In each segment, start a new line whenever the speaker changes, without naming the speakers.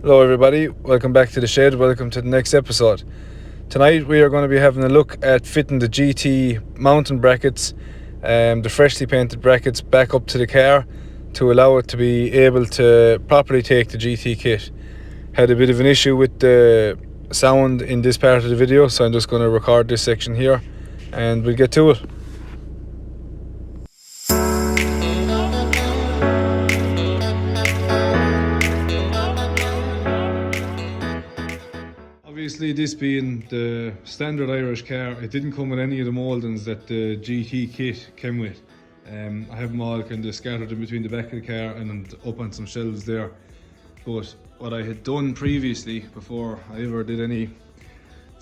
Hello everybody, welcome back to the shed, welcome to the next episode. Tonight we are going to be having a look at fitting the GT mountain brackets, the freshly painted brackets back up to the car to allow it to be able to properly take the GT kit. Had a bit of an issue with the sound in this part of the video, so I'm just going to record this section here and we'll get to it. Obviously, this being the standard Irish car, it didn't come with any of the mouldings that the GT kit came with. I have them all kind of scattered in between the back of the car and up on some shelves there. But what I had done previously, before I ever did any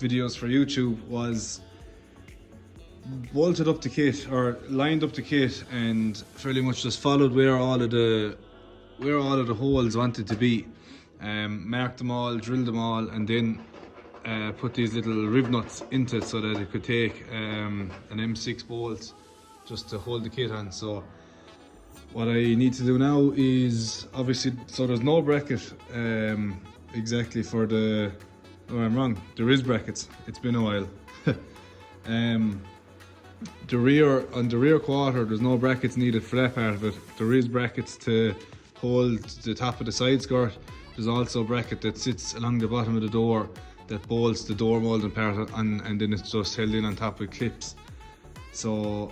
videos for YouTube, was bolted up the kit or lined up the kit and fairly much just followed where all of the holes wanted to be. Marked them all, drilled them all, and then put these little rivnuts into it so that it could take an M6 bolt just to hold the kit on. So what I need to do now is, obviously, so there's no bracket exactly for the, oh, I'm wrong, there is brackets, it's been a while. On the rear quarter, there's no brackets needed for that part of it. There is brackets to hold the top of the side skirt. There's also a bracket that sits along the bottom of the door that bolts the door moulding part on, and then it's just held in on top with clips. So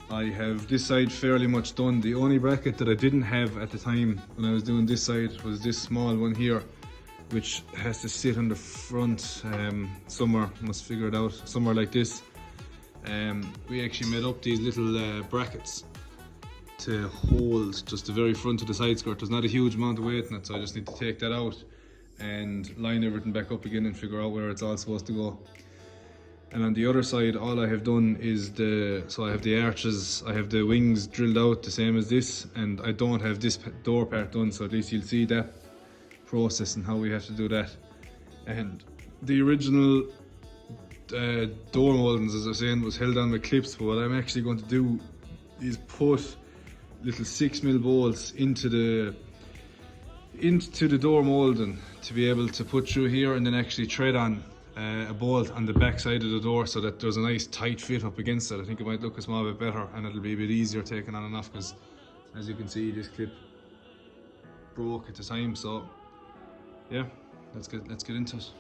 I have this side fairly much done. The only bracket that I didn't have at the time when I was doing this side was this small one here, which has to sit on the front somewhere. Must figure it out, somewhere like this. We actually made up these little brackets to hold just the very front of the side skirt. There's not a huge amount of weight in it, so I just need to take that out and line everything back up again and figure out where it's all supposed to go. And on the other side, all I have done is so I have the arches, I have the wings drilled out the same as this, and I don't have this door part done, so at least you'll see that process and how we have to do that. And the original door mouldings, as I was saying, was held on with clips, but what I'm actually going to do is put little 6mm bolts into the door moulding to be able to put through here, and then actually thread on a bolt on the back side of the door so that there's a nice tight fit up against it. I think it might look a small bit better and it'll be a bit easier taking on and off, because as you can see, this clip broke at the time. So yeah, let's get into it.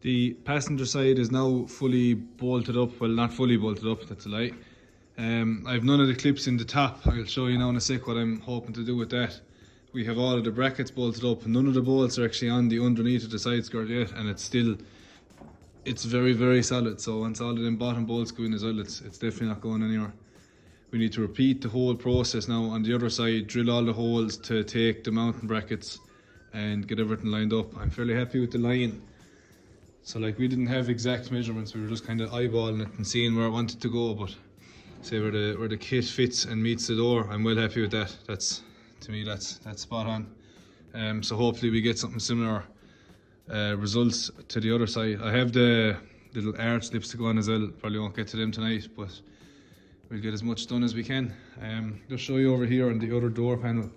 The passenger side is now fully bolted up. Well, not fully bolted up, that's a lie. I've none of the clips in the top. I'll show you now in a sec what I'm hoping to do with that. We have all of the brackets bolted up. None of the bolts are actually on the underneath of the side skirt yet, and it's very, very solid. So once all of them bottom bolts go in as well, it's definitely not going anywhere. We need to repeat the whole process now on the other side, drill all the holes to take the mounting brackets and get everything lined up. I'm fairly happy with the line. So like, we didn't have exact measurements, we were just kind of eyeballing it and seeing where I wanted to go, but say where the kit fits and meets the door, I'm well happy with that. To me that's spot on. So hopefully we get something similar results to the other side. I have the little arch slips to go on as well. Probably won't get to them tonight, but we'll get as much done as we can. Just show you over here on the other door panel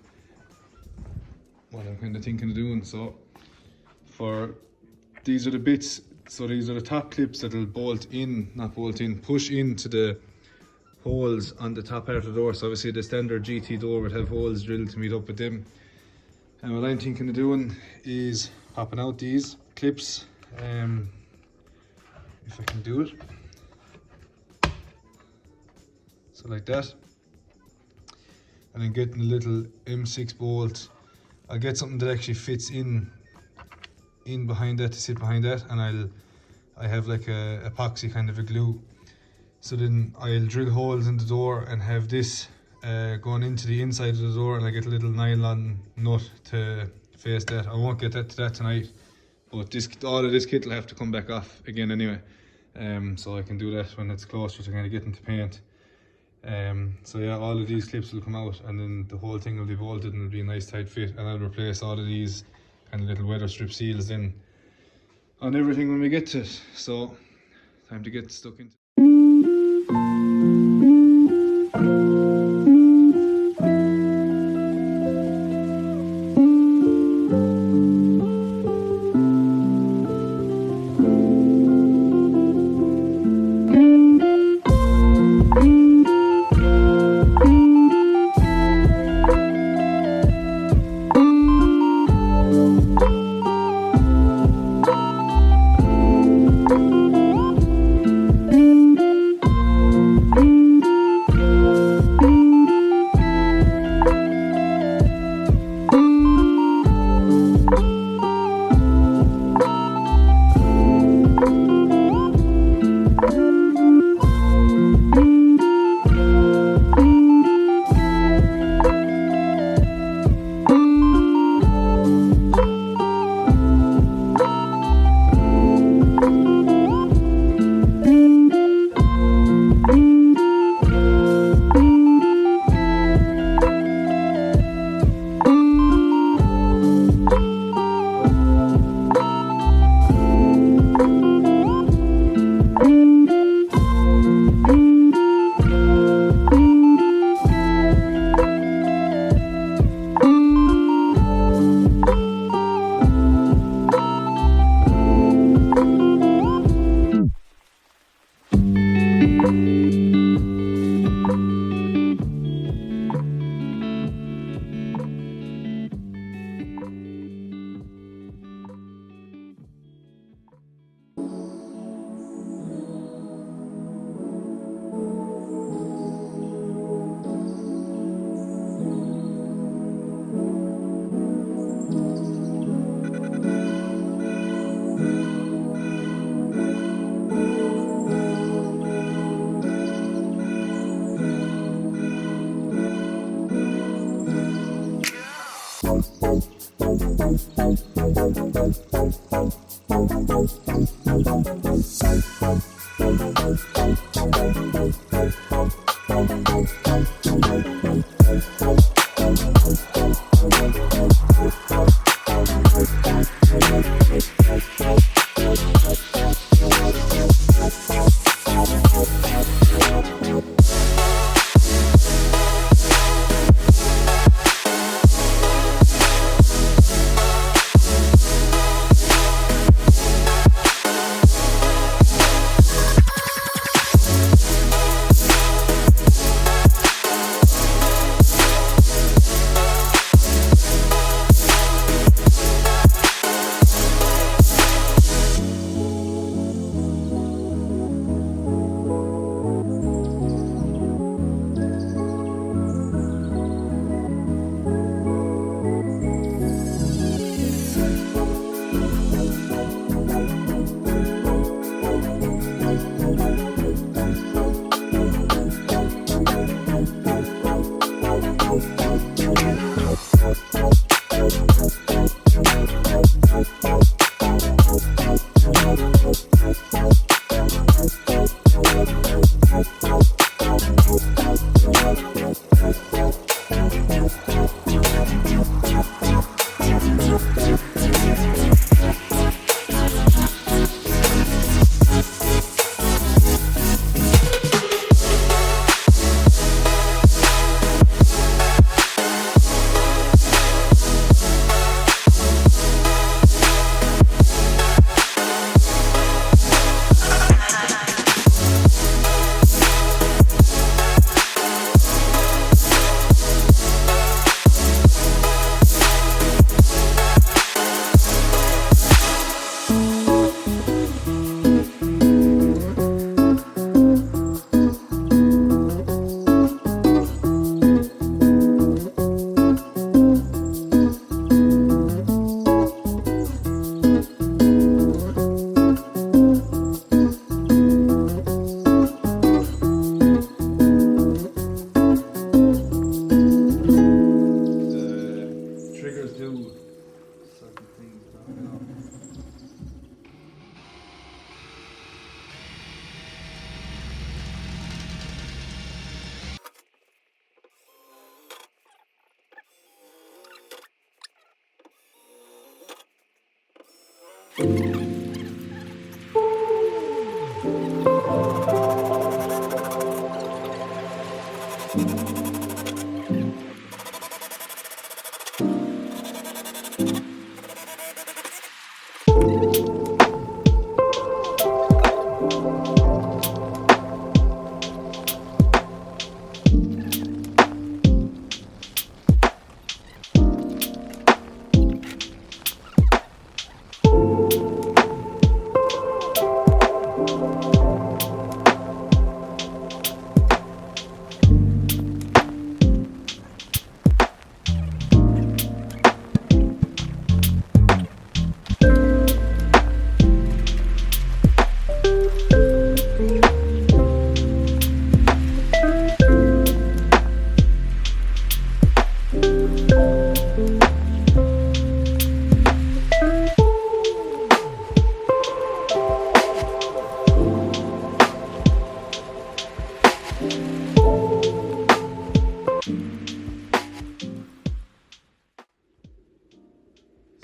what I'm kind of thinking of doing. So these are the bits, so these are the top clips that will push into the holes on the top part of the door. So obviously the standard GT door would have holes drilled to meet up with them. And what I'm thinking of doing is popping out these clips, if I can do it. So like that. And then getting a little M6 bolt. I'll get something that actually fits in behind that, to sit behind that, and I have like a epoxy kind of a glue. So then I'll drill holes in the door and have this going into the inside of the door, and I get a little nylon nut to face that. I won't get to that tonight, but all of this kit will have to come back off again anyway. So I can do that when it's closer to kind of getting to paint. So yeah, all of these clips will come out, and then the whole thing will be bolted and it'll be a nice tight fit, and I'll replace all of these kind of little weather strip seals then on everything when we get to it. So time to get stuck into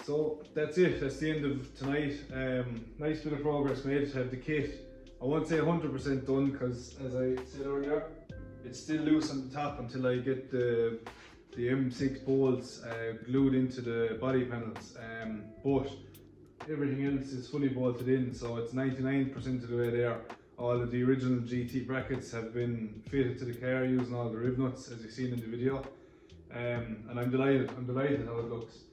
So that's it, that's the end of tonight. Nice bit of progress made. Have the kit, I won't say 100% done because, as I said earlier, it's still loose on the top until I get the M6 bolts glued into the body panels. But everything else is fully bolted in, so it's 99% of the way there. All of the original GT brackets have been fitted to the car using all the rivnuts, as you've seen in the video. And I'm delighted how it looks.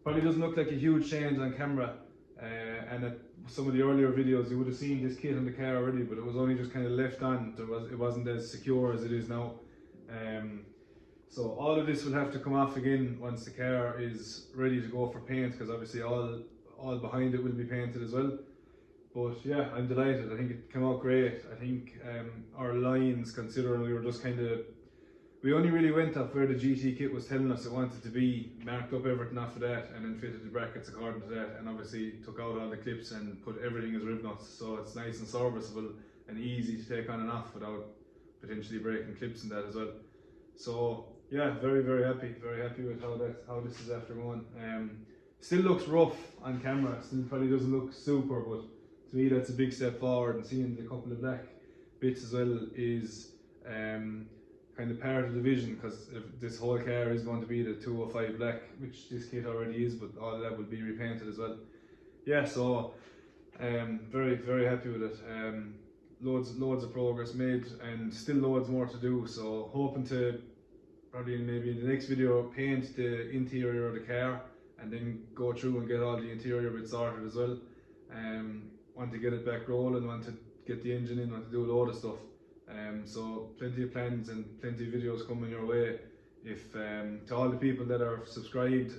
Probably doesn't look like a huge change on camera, and at some of the earlier videos you would have seen this kit on the car already, but it was only just kind of left on. It wasn't as secure as it is now. So all of this will have to come off again once the car is ready to go for paint, because obviously all behind it will be painted as well. But yeah, I'm delighted. I think it came out great. I think our lines, considering we we only really went up where the GT kit was telling us it wanted to be, marked up everything after that, and then fitted the brackets according to that, and obviously took out all the clips and put everything as rivnuts, so it's nice and serviceable and easy to take on and off without potentially breaking clips and that as well. So yeah, very happy with how this is after going. Still looks rough on camera, still probably doesn't look super, but to me that's a big step forward, and seeing the couple of black bits as well is kind of part of the vision, because this whole car is going to be the 205 black, which this kit already is, but all of that will be repainted as well. Yeah, so very happy with it. Loads of progress made, and still loads more to do, so hoping to probably maybe in the next video paint the interior of the car and then go through and get all the interior bits sorted as well. Want to get it back rolling, want to get the engine in, want to do a load of stuff. So plenty of plans and plenty of videos coming your way. If to all the people that are subscribed,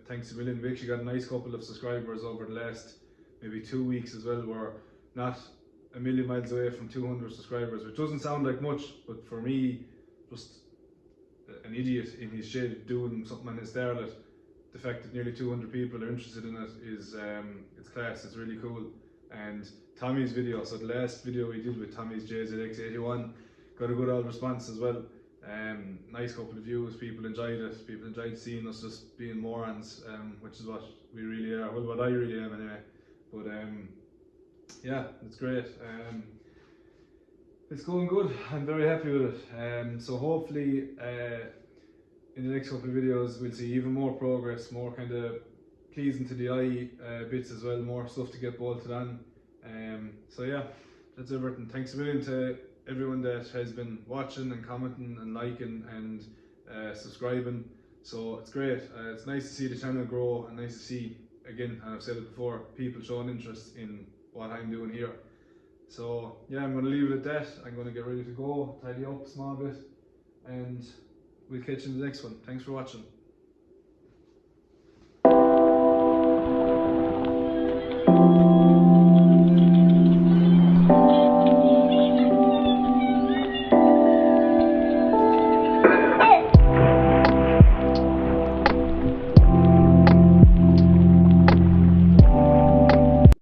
thanks a million. We actually got a nice couple of subscribers over the last maybe 2 weeks as well. We're not a million miles away from 200 subscribers, which doesn't sound like much, but for me, just an idiot in his shed doing something on his starlet, the fact that nearly 200 people are interested in it is it's class. It's really cool. And Tommy's video, so the last video we did with Tommy's JZX81 got a good old response as well. Nice couple of views, people enjoyed it, people enjoyed seeing us just being morons, which is what we really are, well, what I really am anyway. But yeah, it's great. It's going good, I'm very happy with it. So hopefully in the next couple of videos we'll see even more progress, more kind of pleasing to the eye bits as well, more stuff to get bolted on. So yeah, that's everything. Thanks a million to everyone that has been watching and commenting and liking and subscribing. So it's great. It's nice to see the channel grow, and nice to see, again, and I've said it before, people showing interest in what I'm doing here. So yeah, I'm going to leave it at that. I'm going to get ready to go, tidy up a small bit, and we'll catch you in the next one. Thanks for watching.